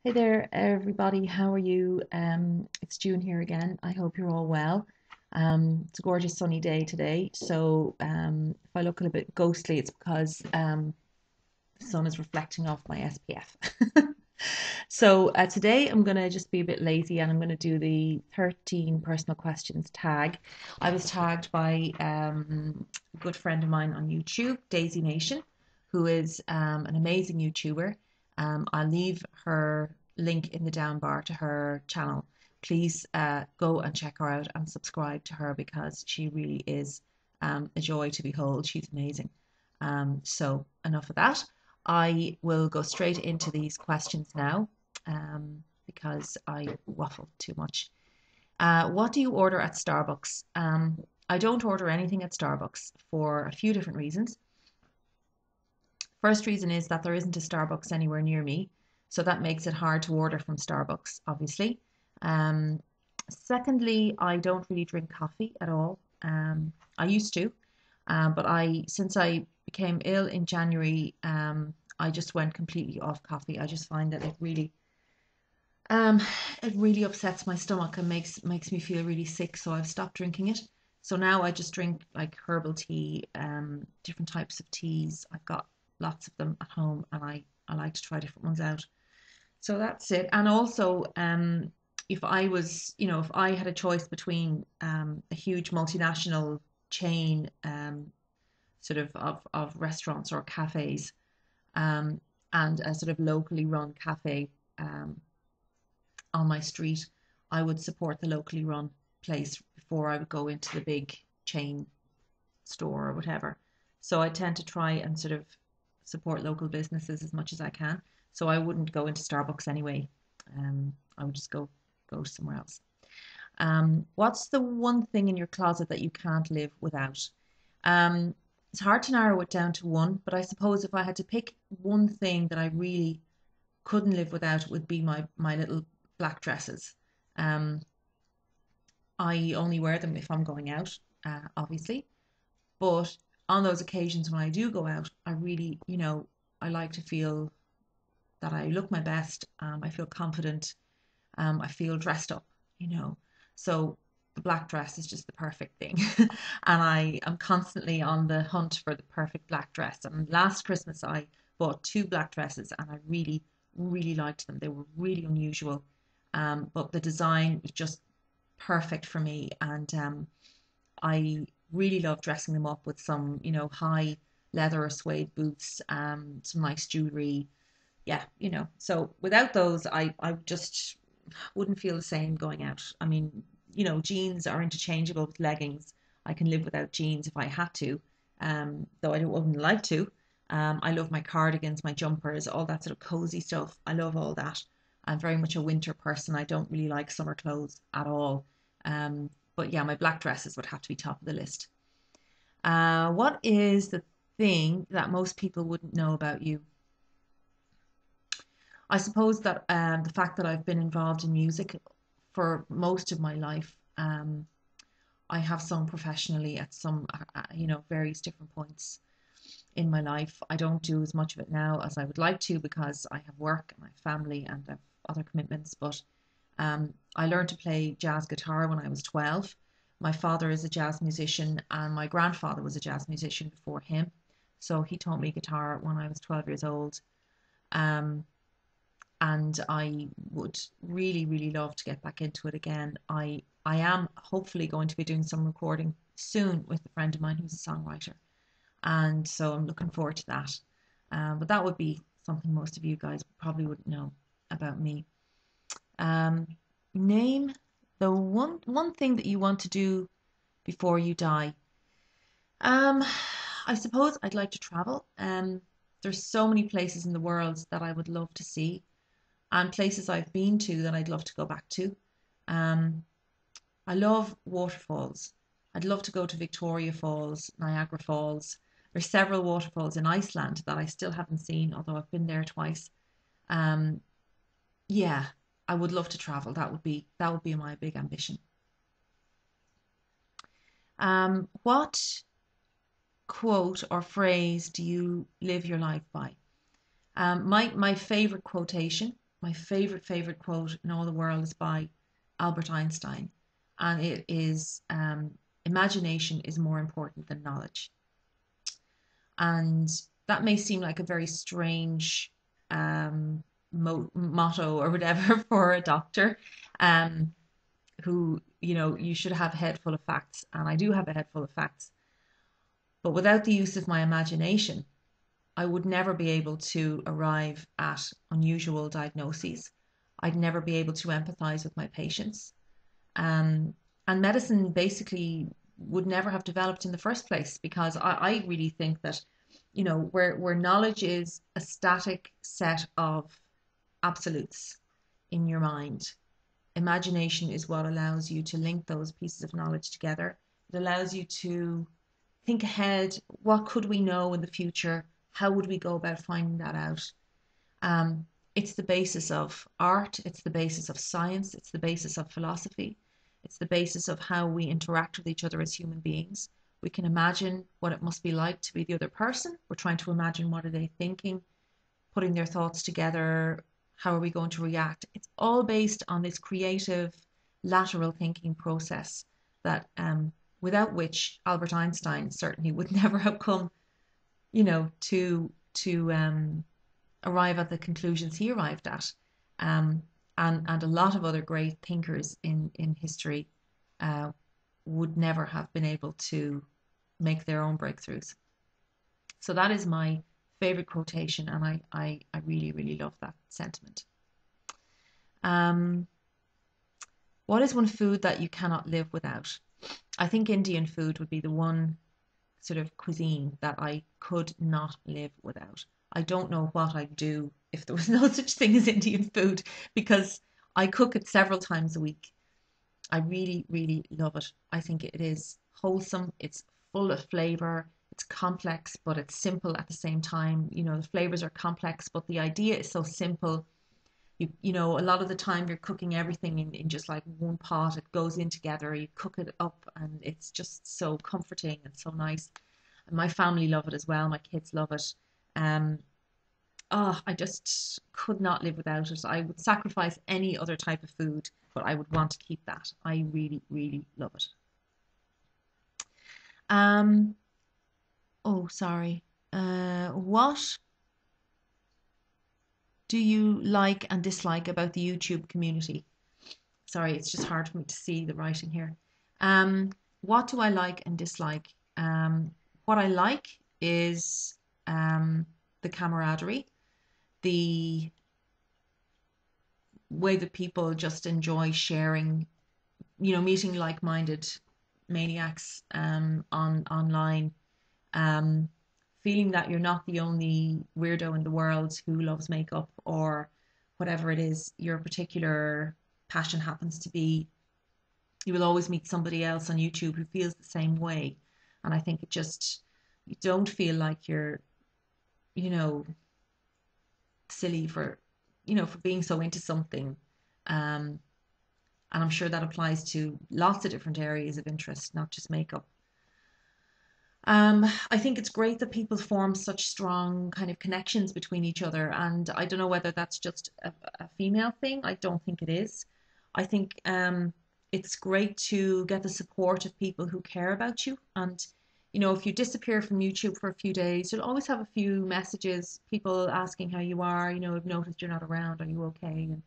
Hey there, everybody. How are you? It's June here again. I hope you're all well. It's a gorgeous sunny day today. So if I look a little bit ghostly, it's because the sun is reflecting off my SPF. So today I'm going to just be a bit lazy and I'm going to do the 13 personal questions tag. I was tagged by a good friend of mine on YouTube, Daisy Nation, who is an amazing YouTuber. I'll leave her link in the down bar to her channel. Please go and check her out and subscribe to her because she really is a joy to behold. She's amazing. So enough of that. I will go straight into these questions now because I waffle too much. What do you order at Starbucks? I don't order anything at Starbucks for a few different reasons. First reason is that there isn't a Starbucks anywhere near me, so that makes it hard to order from Starbucks, obviously. Um, Secondly, I don't really drink coffee at all. I used to, but since I became ill in January, I just went completely off coffee. I just find that um, it really upsets my stomach and makes me feel really sick. So I've stopped drinking it. So now I just drink like herbal tea, different types of teas. I've got lots of them at home, and I like to try different ones out. So that's it. And also, if I was, if I had a choice between a huge multinational chain, sort of restaurants or cafes, um, and a sort of locally run cafe um, on my street, I would support the locally run place before I would go into the big chain store or whatever. So I tend to try and sort of support local businesses as much as I can. So I wouldn't go into Starbucks anyway. I would just go somewhere else. What's the one thing in your closet that you can't live without? Um, it's hard to narrow it down to one, but I suppose if I had to pick one thing that I really couldn't live without, it would be my little black dresses. Um, I only wear them if I'm going out, obviously. But on those occasions when I do go out, I really, I like to feel that I look my best. I feel confident. I feel dressed up, you know. So the black dress is just the perfect thing. And I am constantly on the hunt for the perfect black dress. And last Christmas, I bought two black dresses and I really, really liked them. They were really unusual. But the design was just perfect for me. And I really love dressing them up with some, high leather or suede boots, some nice jewelry. Yeah, So without those, I just wouldn't feel the same going out. I mean, jeans are interchangeable with leggings. I can live without jeans if I had to, though wouldn't like to. I love my cardigans, my jumpers, all that sort of cozy stuff. I love all that. I'm very much a winter person. I don't really like summer clothes at all. But yeah, my black dresses would have to be top of the list. What is the thing that most people wouldn't know about you? I suppose that the fact that I've been involved in music for most of my life, I have sung professionally at some, various different points in my life. I don't do as much of it now as I would like to because I have work and I have family and I have other commitments. But I learned to play jazz guitar when I was 12. My father is a jazz musician and my grandfather was a jazz musician before him. So he taught me guitar when I was 12 years old. Um, and I would really, really love to get back into it again. I am hopefully going to be doing some recording soon with a friend of mine who's a songwriter, and so I'm looking forward to that. But that would be something most of you guys probably wouldn't know about me. Um, Name the one thing that you want to do before you die. Um, I suppose I'd like to travel. There's so many places in the world that I would love to see and places I've been to that I'd love to go back to. Um, I love waterfalls. I'd love to go to Victoria Falls, Niagara Falls. There's several waterfalls in Iceland that I still haven't seen, although I've been there twice. Um, yeah, I would love to travel. That would be my big ambition. What quote or phrase do you live your life by? My favorite quotation my favorite quote in all the world is by Albert Einstein, and it is imagination is more important than knowledge. And that may seem like a very strange motto or whatever for a doctor, um, who, you should have a head full of facts, and I do have a head full of facts. But without the use of my imagination, I would never be able to arrive at unusual diagnoses. I'd never be able to empathize with my patients. Um, and medicine basically would never have developed in the first place, because I really think that, where knowledge is a static set of absolutes in your mind, imagination is what allows you to link those pieces of knowledge together. It allows you to think ahead. What could we know in the future? How would we go about finding that out? Um, it's the basis of art, it's the basis of science, it's the basis of philosophy, it's the basis of how we interact with each other as human beings. We can imagine what it must be like to be the other person. We're trying to imagine, what are they thinking, putting their thoughts together, how are we going to react? It's all based on this creative lateral thinking process that, without which Albert Einstein certainly would never have come, to arrive at the conclusions he arrived at. Um, and a lot of other great thinkers in history uh, would never have been able to make their own breakthroughs. So that is my favorite quotation, and I really, really love that sentiment. Um, what is one food that you cannot live without? I think Indian food would be the one sort of cuisine that I could not live without. I don't know what I'd do if there was no such thing as Indian food, because I cook it several times a week. I really, really love it. I think it is wholesome, it's full of flavor, it's complex, but it's simple at the same time. The flavors are complex, but the idea is so simple. A lot of the time you're cooking everything in just like one pot. It goes in together, you cook it up, and it's just so comforting and so nice. And my family love it as well. My kids love it. Um, I just could not live without it. I would sacrifice any other type of food, but I would want to keep that. I really, really love it. Um, oh, sorry. What do you like and dislike about the YouTube community? Sorry, it's just hard for me to see the writing here. Um, what do I like and dislike? What I like is the camaraderie, the way that people just enjoy sharing, meeting like-minded maniacs online, um, feeling that you're not the only weirdo in the world who loves makeup, or whatever it is your particular passion happens to be. You will always meet somebody else on YouTube who feels the same way. And I think you don't feel like you're, you know, silly for being so into something. Um, and I'm sure that applies to lots of different areas of interest, not just makeup. I think it's great that people form such strong kind of connections between each other. And I don't know whether that's just a female thing. I don't think it is. I think it's great to get the support of people who care about you. And, if you disappear from YouTube for a few days, you'll always have a few messages, people asking how you are, I've noticed you're not around. Are you okay? And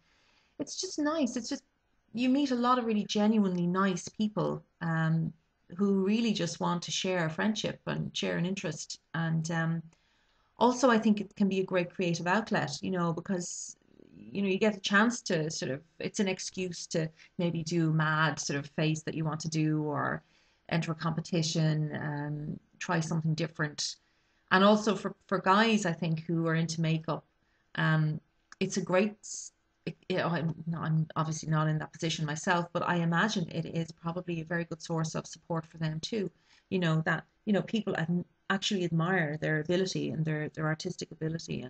it's just nice. It's just, you meet a lot of really genuinely nice people, who really just want to share a friendship and share an interest. And also, I think it can be a great creative outlet, because you get a chance to sort of, it's an excuse to maybe do mad sort of face that you want to do, or enter a competition, try something different. And also for guys, I think, who are into makeup, it's a great, I'm obviously not in that position myself, but I imagine it is probably a very good source of support for them too. That people actually admire their ability and their artistic ability,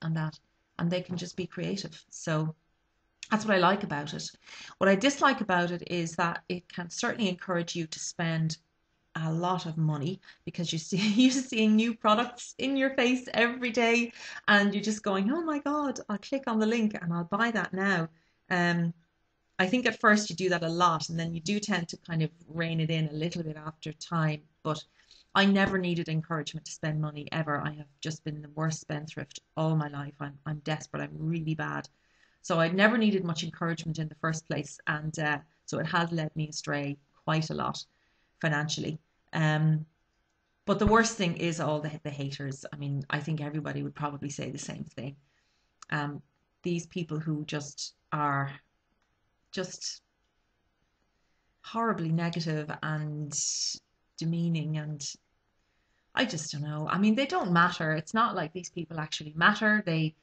and that, and they can just be creative. So that's what I like about it. What I dislike about it is that it can certainly encourage you to spend a lot of money because you're seeing new products in your face every day, and you're just going, oh my God, I'll click on the link and I'll buy that now. Um, I think at first you do that a lot, and then you do tend to kind of rein it in a little bit after time. But I never needed encouragement to spend money ever. I have just been the worst spendthrift all my life. I'm desperate. I'm really bad. So I never needed much encouragement in the first place, and so it has led me astray quite a lot financially. Um, but the worst thing is all the haters. I mean, I think everybody would probably say the same thing. Um, these people who just are just horribly negative and demeaning, and I just don't know. I mean, they don't matter. It's not like these people actually matter. They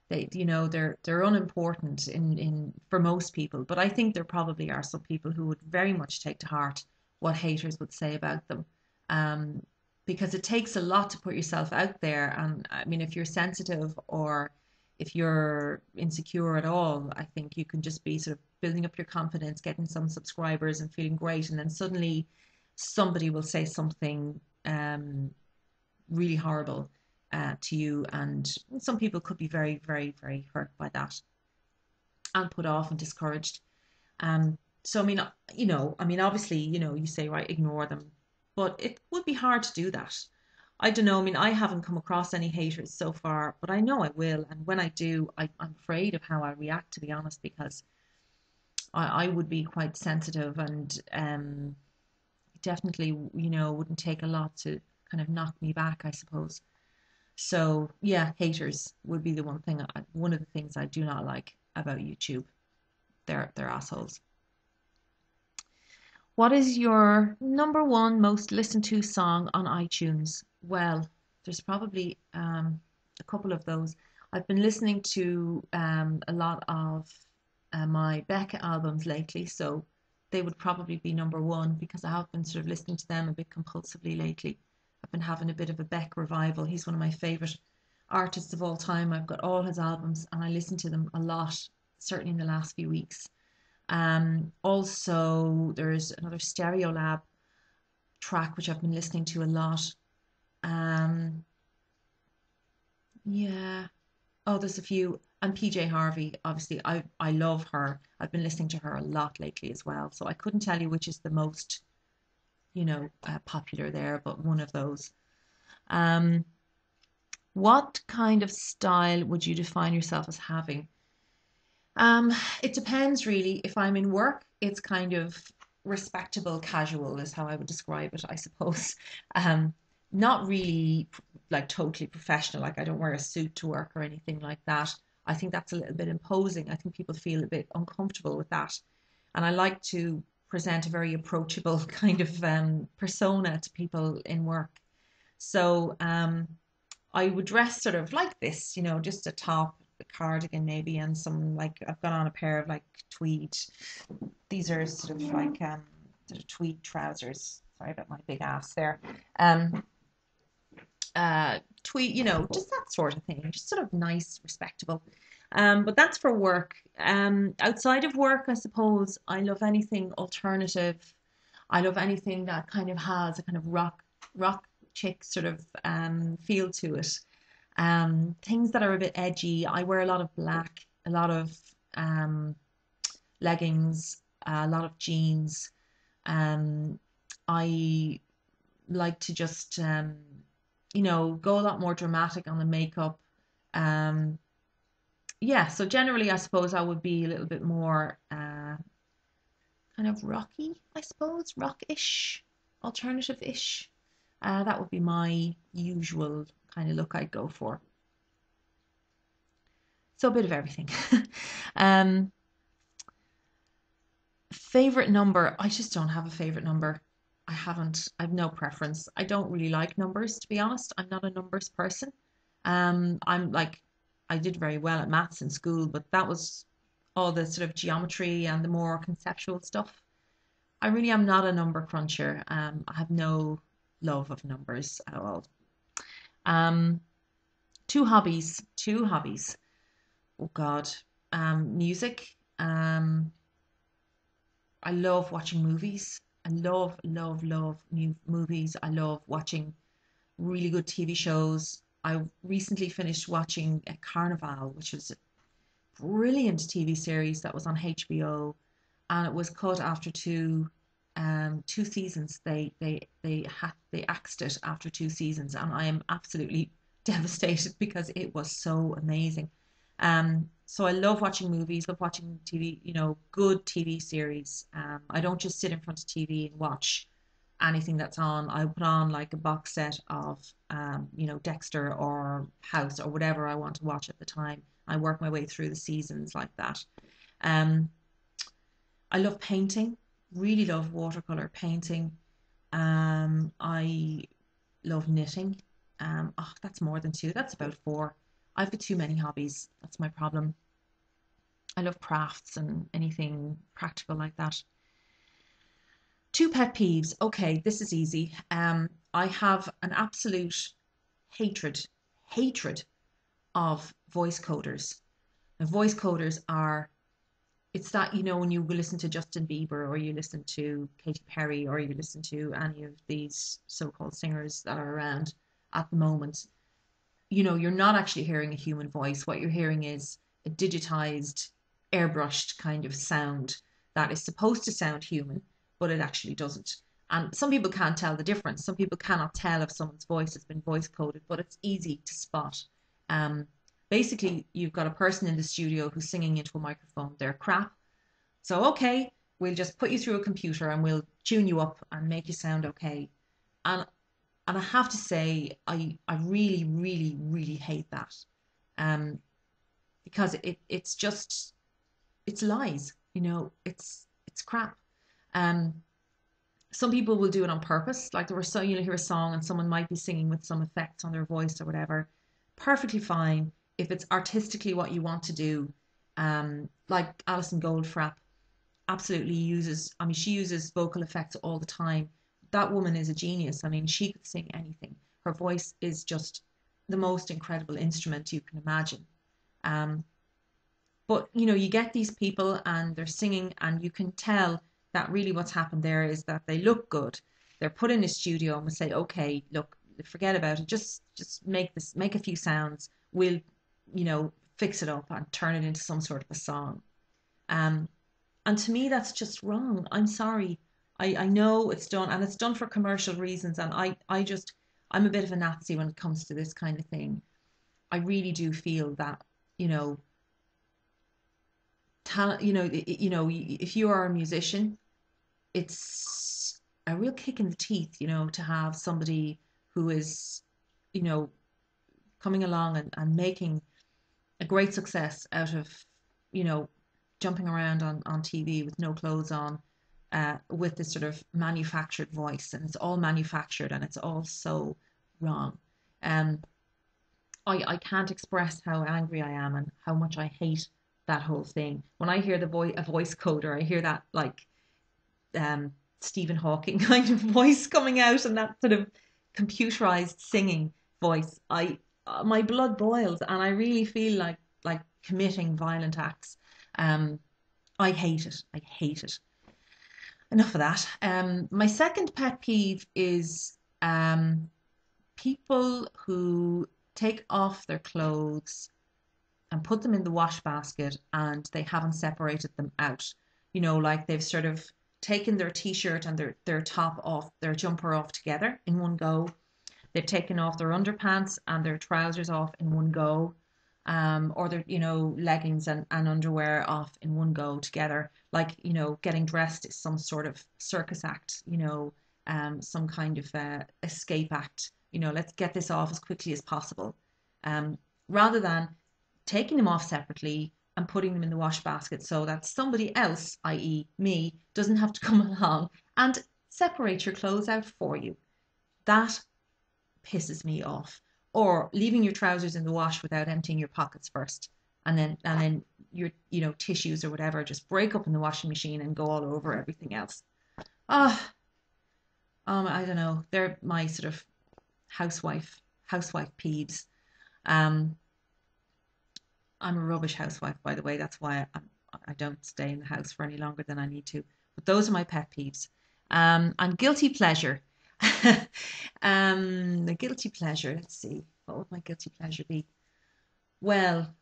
they're unimportant in for most people, but I think there probably are some people who would very much take to heart what haters would say about them. Um, because it takes a lot to put yourself out there. And I mean, if you're sensitive or if you're insecure at all, I think you can just be sort of building up your confidence, getting some subscribers and feeling great, and then suddenly somebody will say something really horrible to you, and some people could be very, very, very hurt by that and put off and discouraged. So I mean, I mean, obviously, you say right, ignore them, but it would be hard to do that. I don't know. I mean, I haven't come across any haters so far, but I know I will. And when I do, I'm afraid of how I react, to be honest, because I would be quite sensitive and definitely, wouldn't take a lot to kind of knock me back, I suppose. So yeah, haters would be the one of the things I do not like about YouTube. They're assholes. What is your number one most listened to song on iTunes? Well, there's probably a couple of those. I've been listening to a lot of my Beck albums lately, so they would probably be number one because I have been sort of listening to them a bit compulsively lately. I've been having a bit of a Beck revival. He's one of my favorite artists of all time. I've got all his albums and I listen to them a lot, certainly in the last few weeks. Also, there's another Stereolab track which I've been listening to a lot. Um, yeah. Oh, there's a few. And PJ Harvey, obviously, I love her. I've been listening to her a lot lately as well. So I couldn't tell you which is the most, popular there, but one of those. Um, what kind of style would you define yourself as having? Um, it depends really. If I'm in work, it's kind of respectable casual is how I would describe it, I suppose. Um, Not really like totally professional, like I don't wear a suit to work or anything like that. I think that's a little bit imposing. I think people feel a bit uncomfortable with that. And I like to present a very approachable kind of persona to people in work. So I would dress sort of like this, just a top, a cardigan maybe, and some like I've got on a pair of like tweed. These are sort of like sort of tweed trousers. Sorry about my big ass there. Um, Tweed, just that sort of thing, just sort of nice, respectable. But that's for work. Outside of work, I suppose I love anything alternative. I love anything that kind of has a kind of rock chick sort of feel to it. Things that are a bit edgy. I wear a lot of black, a lot of um, leggings, a lot of jeans. Um, I like to just, go a lot more dramatic on the makeup. Um, yeah, so generally, I suppose I would be a little bit more kind of rocky, I suppose, rock-ish, alternative-ish. That would be my usual kind of look I'd go for. So a bit of everything. um, Favorite number? I just don't have a favorite number. I haven't. I've no preference. I don't really like numbers, to be honest. I'm not a numbers person. I'm like, I did very well at maths in school, but that was all the sort of geometry and the more conceptual stuff. I really am not a number cruncher. I have no love of numbers at all. Um, two hobbies. Two hobbies. Oh God. Music. I love watching movies. I love, love, love new movies. I love watching really good TV shows. I recently finished watching Carnival, which was a brilliant TV series that was on HBO, and it was cut after two seasons. They axed it after 2 seasons, and I am absolutely devastated because it was so amazing. So I love watching movies, love watching TV, good TV series. I don't just sit in front of TV and watch anything that's on. I put on like a box set of, Dexter or House or whatever I want to watch at the time. I work my way through the seasons like that. Um, I love painting, really love watercolor painting. I love knitting. That's more than two. That's about four. I've got too many hobbies. That's my problem. I love crafts and anything practical like that. Two pet peeves. Okay, this is easy. I have an absolute hatred, hatred of voice coders. And voice coders are, it's that, when you listen to Justin Bieber or you listen to Katy Perry or you listen to any of these so-called singers that are around at the moment, you're not actually hearing a human voice. What you're hearing is a digitized, airbrushed kind of sound that is supposed to sound human, but it actually doesn't. And some people can't tell the difference. Some people cannot tell if someone's voice has been voice coded, but it's easy to spot. Um, Basically, you've got a person in the studio who's singing into a microphone. They're crap. So, okay, we'll just put you through a computer and we'll tune you up and make you sound okay. And and I have to say, I really, really, really hate that. Um, because it's just it's lies, it's crap. Um, some people will do it on purpose. Like there were so you'll hear a song and someone might be singing with some effects on their voice or whatever. Perfectly fine if it's artistically what you want to do. Like Alison Goldfrapp absolutely uses, I mean, she uses vocal effects all the time. That woman is a genius. I mean, she could sing anything. Her voice is just the most incredible instrument you can imagine. Um, but you get these people and they're singing, and you can tell that really what's happened there is that they look good. They're put in a studio and we say, okay, look, forget about it. Just make a few sounds. We'll, fix it up and turn it into some sort of a song. Um, and to me, that's just wrong. I'm sorry. I know it's done and it's done for commercial reasons. And I'm a bit of a Nazi when it comes to this kind of thing. I really do feel that, you know, talent, if you are a musician, it's a real kick in the teeth, to have somebody who is, you know, coming along and making a great success out of, you know, jumping around on TV with no clothes on, with this sort of manufactured voice, and it's all manufactured and it's all so wrong. Um, I can't express how angry I am and how much I hate that whole thing. When I hear a voice coder, I hear that like Stephen Hawking kind of voice coming out and that sort of computerized singing voice. I My blood boils and I really feel like committing violent acts. Um, I hate it. I hate it. Enough of that. My second pet peeve is people who take off their clothes and put them in the wash basket and they haven't separated them out. Like they've sort of taken their t-shirt and their top off, their jumper off together in one go. They've taken off their underpants and their trousers off in one go. Or their, leggings and underwear off in one go together. Like, getting dressed is some sort of circus act, some kind of escape act. Let's get this off as quickly as possible. Rather than taking them off separately and putting them in the wash basket so that somebody else, i.e., me, doesn't have to come along and separate your clothes out for you. That pisses me off. Or leaving your trousers in the wash without emptying your pockets first, and then your tissues or whatever just break up in the washing machine and go all over everything else. Ah, I don't know. They're my sort of housewife peeves. Um, I'm a rubbish housewife, by the way. That's why I don't stay in the house for any longer than I need to. But those are my pet peeves. And guilty pleasure. The guilty pleasure, let's see, what would my guilty pleasure be? Well,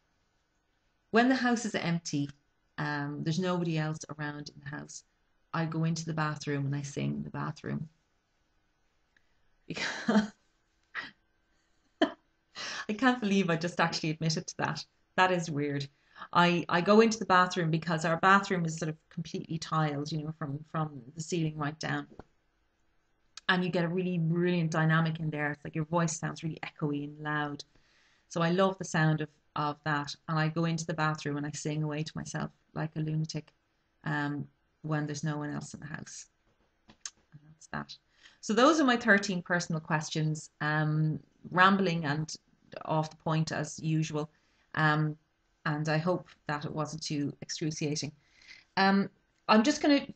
when the house is empty, there's nobody else around in the house, I go into the bathroom and I sing in the bathroom. Because I can't believe I just actually admitted to that. That is weird. I go into the bathroom because our bathroom is sort of completely tiled, from the ceiling right down. And you get a really brilliant dynamic in there. It's like your voice sounds really echoey and loud. So I love the sound of that. And I go into the bathroom and I sing away to myself like a lunatic um, when there's no one else in the house. And that's that. So those are my 13 personal questions. Rambling and off the point as usual. Um, and I hope that it wasn't too excruciating. Um, I'm gonna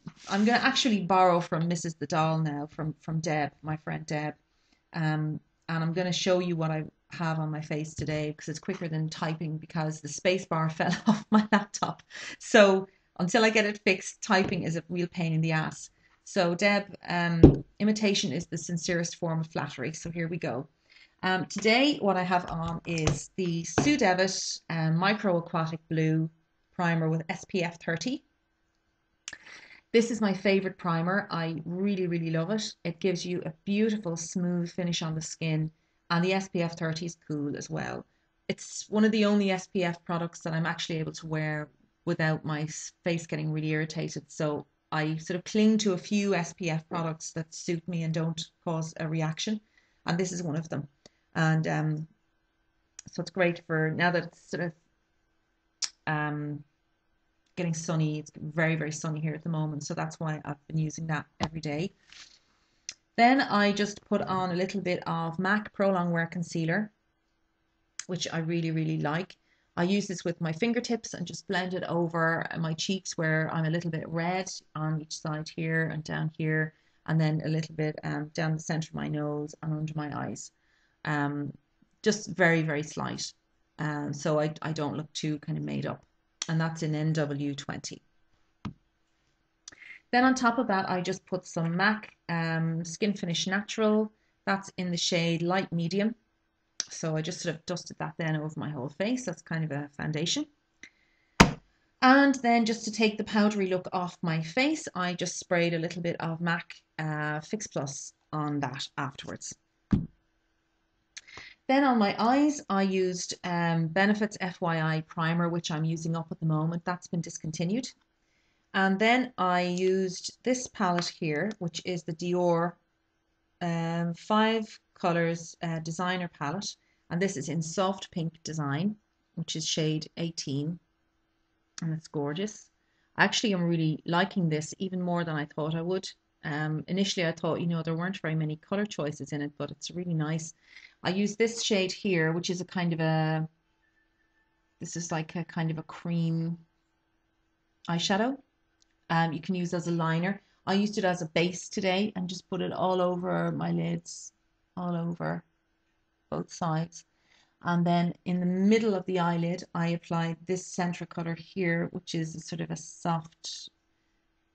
actually borrow from Mrs. the Doll now, from Deb, my friend Deb. And I'm gonna show you what I have on my face today because it's quicker than typing because the space bar fell off my laptop. So until I get it fixed, typing is a real pain in the ass. So Deb, imitation is the sincerest form of flattery. So here we go. Today, what I have on is the Sue Devitt Micro Aquatic Blue primer with SPF 30. This is my favorite primer. I really, really love it. It gives you a beautiful, smooth finish on the skin, and the SPF 30 is cool as well. It's one of the only SPF products that I'm actually able to wear without my face getting really irritated. So I sort of cling to a few SPF products that suit me and don't cause a reaction, and this is one of them. And so it's great for now that it's sort of getting sunny. It's very, very sunny here at the moment, so that's why I've been using that every day. Then I just put on a little bit of MAC Pro Longwear Concealer, which I really, really like. I use this with my fingertips and just blend it over my cheeks where I'm a little bit red on each side here and down here, and then a little bit down the center of my nose and under my eyes. Just very, very slight. So I don't look too kind of made up. And that's in NW20. Then on top of that, I just put some MAC Skin Finish Natural. That's in the shade Light Medium. So I just sort of dusted that then over my whole face. That's kind of a foundation. And then just to take the powdery look off my face, I just sprayed a little bit of MAC Fix Plus on that afterwards. Then on my eyes, I used Benefit's FYI primer, which I'm using up at the moment. That's been discontinued. And then I used this palette here, which is the Dior 5 Colors Designer palette. And this is in Soft Pink Design, which is shade 18. And it's gorgeous. Actually, I'm really liking this even more than I thought I would. Initially, I thought, there weren't very many color choices in it, but it's really nice. I use this shade here, which is this is like a kind of a cream eyeshadow. You can use as a liner. I used it as a base today and just put it all over my lids, all over both sides. And then in the middle of the eyelid, I applied this center color here, which is sort of a soft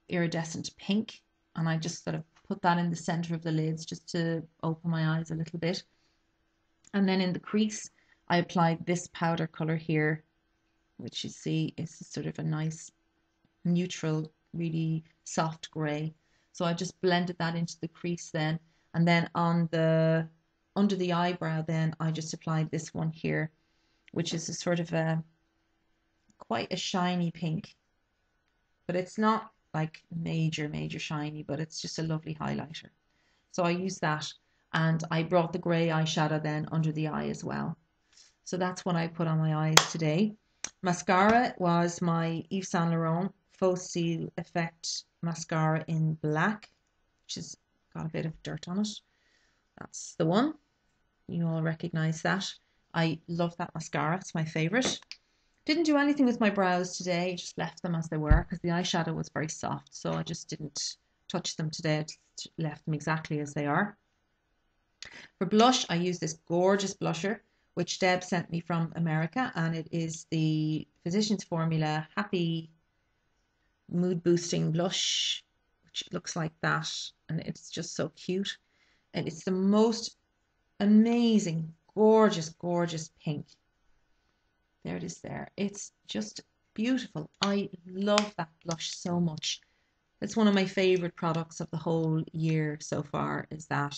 iridescent pink. And I just sort of put that in the center of the lids just to open my eyes a little bit. And then in the crease, I applied this powder color here, which you see is sort of a nice neutral, really soft gray. So I just blended that into the crease then. And then under the eyebrow then I just applied this one here, which is a sort of quite a shiny pink. But it's not like major shiny, but it's just a lovely highlighter. So I used that, and I brought the grey eyeshadow then under the eye as well. So that's what I put on my eyes today. Mascara was my Yves Saint Laurent Faux Cils Effect mascara in black, which has got a bit of dirt on it. That's the one. You all recognize that. I love that mascara. It's my favorite. Didn't do anything with my brows today, just left them as they were because the eyeshadow was very soft, so I just didn't touch them today. I just left them exactly as they are. For blush, I use this gorgeous blusher, which Deb sent me from America, and it is the Physicians Formula Happy Mood Boosting Blush which looks like that, and it's just so cute. And it's the most amazing, gorgeous, gorgeous pink. There it is there. It's just beautiful. I love that blush so much. It's one of my favorite products of the whole year so far, is that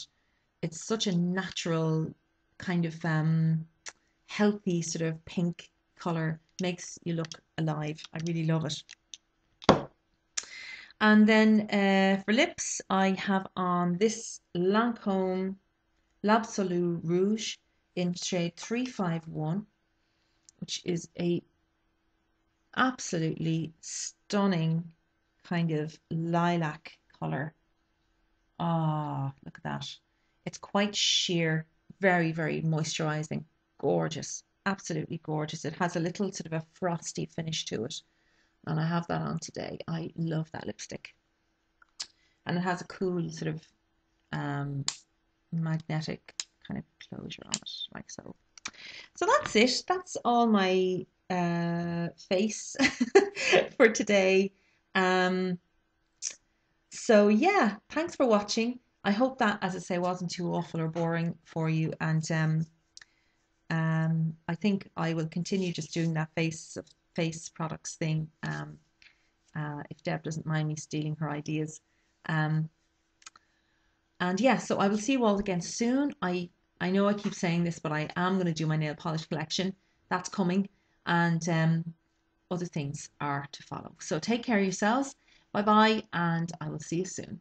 it's such a natural kind of healthy sort of pink color. Makes you look alive. I really love it. And then for lips, I have on this Lancome L'Absolu Rouge in shade 351, which is a absolutely stunning kind of lilac color. Ah, look at that. It's quite sheer, very, very moisturizing, gorgeous, absolutely gorgeous. It has a little sort of a frosty finish to it, and I have that on today. I love that lipstick, and it has a cool sort of magnetic kind of closure on it, like so. So that's it. That's all my face for today. Um, so yeah, thanks for watching. I hope that, as I say, wasn't too awful or boring for you. And I think I will continue just doing that face products thing. If Deb doesn't mind me stealing her ideas. Um, and yeah, so I will see you all again soon. I know I keep saying this, but I am going to do my nail polish collection. That's coming, and other things are to follow. So take care of yourselves. Bye bye, and I will see you soon.